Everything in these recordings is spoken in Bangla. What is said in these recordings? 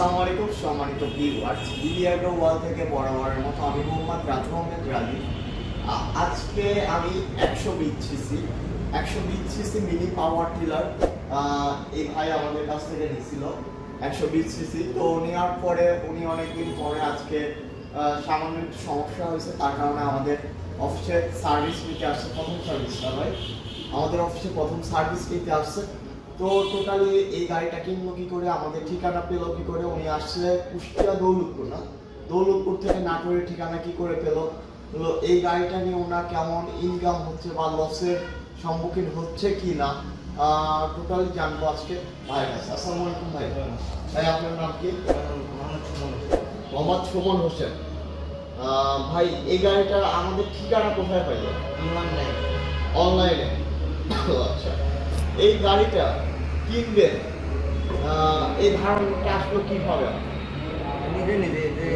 আসসালামু আলাইকুম সম্মানিত ভিউয়ার্স, বিডিআরডো ওয়াল থেকে বরাবরের মতো আমি মোহাম্মদ রাজু আহমেদ রাজু। আজকে আমি 120 সিসি মিনি পাওয়ার টিলার এই ভাই আমাদের কাছ থেকে নিয়েছিল 120 সিসি। তো নেওয়ার পরে উনি অনেকদিন পরে আজকে সামান্য একটু সমস্যা হয়েছে, তার কারণে আমাদের অফিসে সার্ভিস নিতে আসছে। প্রথম সার্ভিসটা ভাই আমাদের অফিসে প্রথম সার্ভিস নিতে আসছে। তো টোটালি এই গাড়িটা কিনলো কি করে, আমাদের ঠিকানা পেলো কি করে, উনি আসলে কুষ্টিয়া দৌলতপুর না, দৌলতপুর থেকে নাটোরের ঠিকানা কি করে পেলো, এই গাড়িটা নিয়ে ওনার কেমন ইনকাম হচ্ছে বা লসের সম্মুখীন হচ্ছে কি না টোটালি জানবো আজকে ভাইয়ের কাছে। আসসালামু আলাইকুম ভাই। ভাই আপনার নাম কি? মোহাম্মদ সুমন হোসেন। ভাই এই গাড়িটা আমাদের ঠিকানা কোথায় পাইলো? অনলাইনে। আচ্ছা, এই গাড়িটা কিনবেন এই ধারণাটা আসলো কিভাবে? নিজে নিজে যে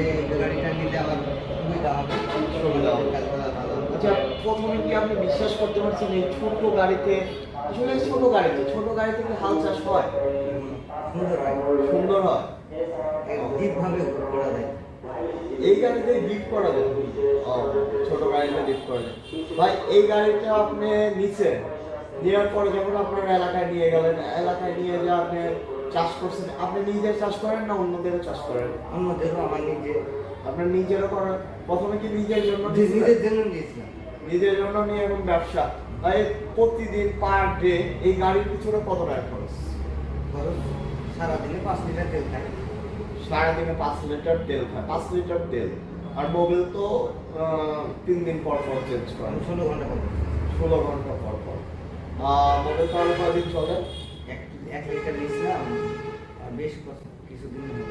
গাড়িটা নিলে আমার সুবিধা হবে। আচ্ছা, প্রথমে কি আপনি বিশ্বাস করতে পারছেন এই ছোট গাড়িতে, আসলে ছোট গাড়িতে কি হাল চাষ হয়? সুন্দর হয়, ডিপভাবে করা যায়। এই গাড়িতে ডিপ করা যায়। ছোট গাড়িতে ডিপ করা যায়। ভাই এই গাড়িটা আপনি নিছেন, নেওয়ার পরে যখন আপনার এলাকায় নিয়ে গেলেন, এলাকায় নিয়ে যে আপনি চাষ করছেন, আপনি নিজে চাষ করেন না অন্যদেরও চাষ করেন? অন্যদেরও, আমার নিজে। আপনার নিজেরও করেন? প্রথমে কি নিজের জন্য? নিজের জন্য নিয়েছিলাম। নিজের জন্য নিয়ে এখন ব্যবসা। ভাই প্রতিদিন পার ডে এই গাড়ির পিছনে কত টাকা খরচ? সারাদিনে 5 লিটার তেল খাই। সারাদিনে 5 লিটার তেল খায়। 5 লিটার তেল। আর মোবিল তো 3 দিন পর পর চেঞ্জ করেন। 16 ঘন্টা পর। 16 ঘন্টা পর পর। মোবিল তাহলে কয়দিন চলে? 1 লিটার নিয়েছিলাম, আর বেশ কিছুদিন হলো।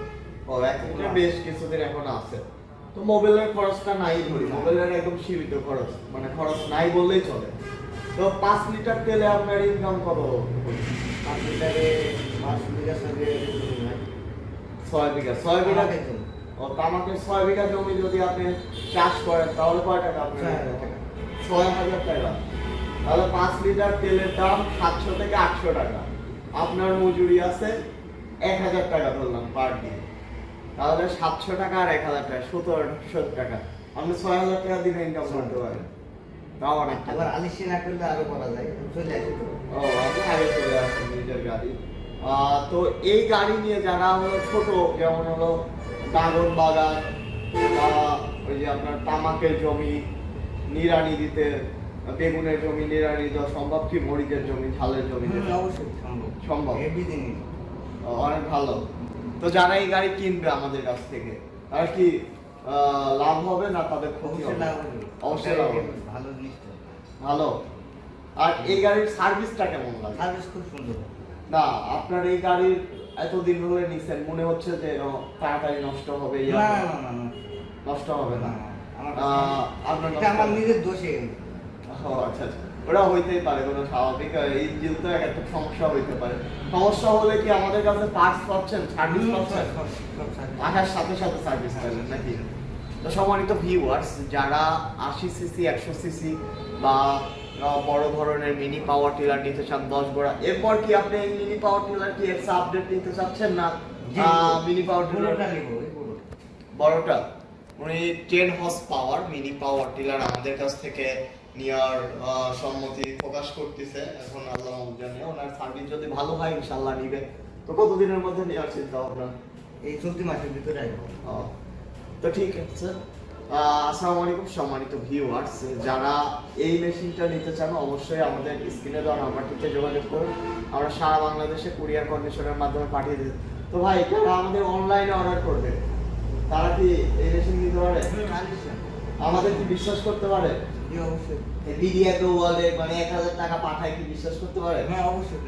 1 লিটার বেশ কিছুদিন এখন আছে। তো মোবিলের খরচটা নাই ধরি, মোবিলের একদম সীমিত খরচ, মানে খরচ নাই বললেই চলে। তো 5 লিটার তেলে আপনার ইনকাম কত? 5 লিটারে 5 বিঘা 6 বিঘা। 6 বিঘা ও তামাকের 6 বিঘা জমি যদি আপনি চাষ করেন তাহলে কয় টাকা আপনার? 6,000 টাকা। তাহলে 5 লিটার তেলের দাম 700 থেকে 800 টাকা। আপনার মজুরি আছে 1,000 টাকা ধরলাম পার ডে। তাহলে 700 টাকা আর 1,000 টাকা 1700 টাকা। আপনি 6,000 টাকা দিনে ইনকাম করতে পারেন। তাও অনেক টাকা। আবার আলিশি না করলে আরো করা যায়। চলে আসি তো। আপনি আগে চলে আসেন নিজের গাড়ি। তো এই গাড়ি নিয়ে যারা হলো ছোট, যেমন হলো ড্রাগন বাগান বা ওই যে আপনার তামাকের জমি নিড়ানি দিতে, বেগুনের জমি নিড়ানি দেওয়া সম্ভব কি? মরিচের জমি, ঝালের জমি? অবশ্যই সম্ভব। এভরিথিং অনেক ভালো। তো যারা এই গাড়ি কিনবে আমাদের কাছ থেকে, তারা কি লাভ হবে না তাদের ক্ষতি হবে? অবশ্যই লাভ হবে। ভালো জিনিস তো। ভালো। আর এই গাড়ির সার্ভিসটা কেমন লাগে? সার্ভিস খুব সুন্দর। না, আপনার এই গাড়ির এতদিন ধরে নিছেন, মনে হচ্ছে যে তাড়াতাড়ি নষ্ট হবে? না, নষ্ট হবে না। আপনার আমার নিজের দোষে। আচ্ছা, ওটা হইতেই পারে, কোনো স্বাভাবিক। এই যেহেতু একটা সমস্যা হইতে পারে। সমস্যা হলে কি আমাদের কাছে পার্টস পাচ্ছেন, সার্ভিস পাচ্ছেন? আসার সাথে সাথে সার্ভিস পাবেন নাকি? তো সম্মানিত ভিউয়ার্স, যারা 80 সিসি 100 সিসি বা বড় ধরনের মিনি পাওয়ার টিলার নিতে চান 10 গোড়া, এরপর কি আপনি এই মিনি পাওয়ার টিলার কি এক্সট্রা আপডেট নিতে চাচ্ছেন না? মিনি পাওয়ার টিলারটা নিব, বড়টা। উনি 10 horse power mini power tiller আমাদের কাছ থেকে নেওয়ার সম্মতি প্রকাশ করতেছে। এখন আল্লাহ জানে, ওনার সার্ভিস যদি ভালো হয় ইনশাআল্লাহ নিবে। তো কতদিনের মধ্যে নেওয়ার চিন্তা ভাবনা? এই চলতি মাসের ভিতরে। তো ঠিক আছে। আসসালামু আলাইকুম সম্মানিত ভিউয়ার্স, যারা এই মেশিনটা নিতে চান অবশ্যই আমাদের স্ক্রিনে দেওয়া নাম্বারটিতে যোগাযোগ করুন। আমরা সারা বাংলাদেশে কুরিয়ার কন্ডিশনের মাধ্যমে পাঠিয়ে দিই। তো ভাই, যারা আমাদের অনলাইনে অর্ডার করবে তারা কি এই মেশিন নিতে পারে? আমাদের কি বিশ্বাস করতে পারে? অবশ্যই। বিডিআরডো ওয়ালে মানে 1,000 টাকা পাঠায় কি বিশ্বাস করতে পারে? হ্যাঁ, অবশ্যই।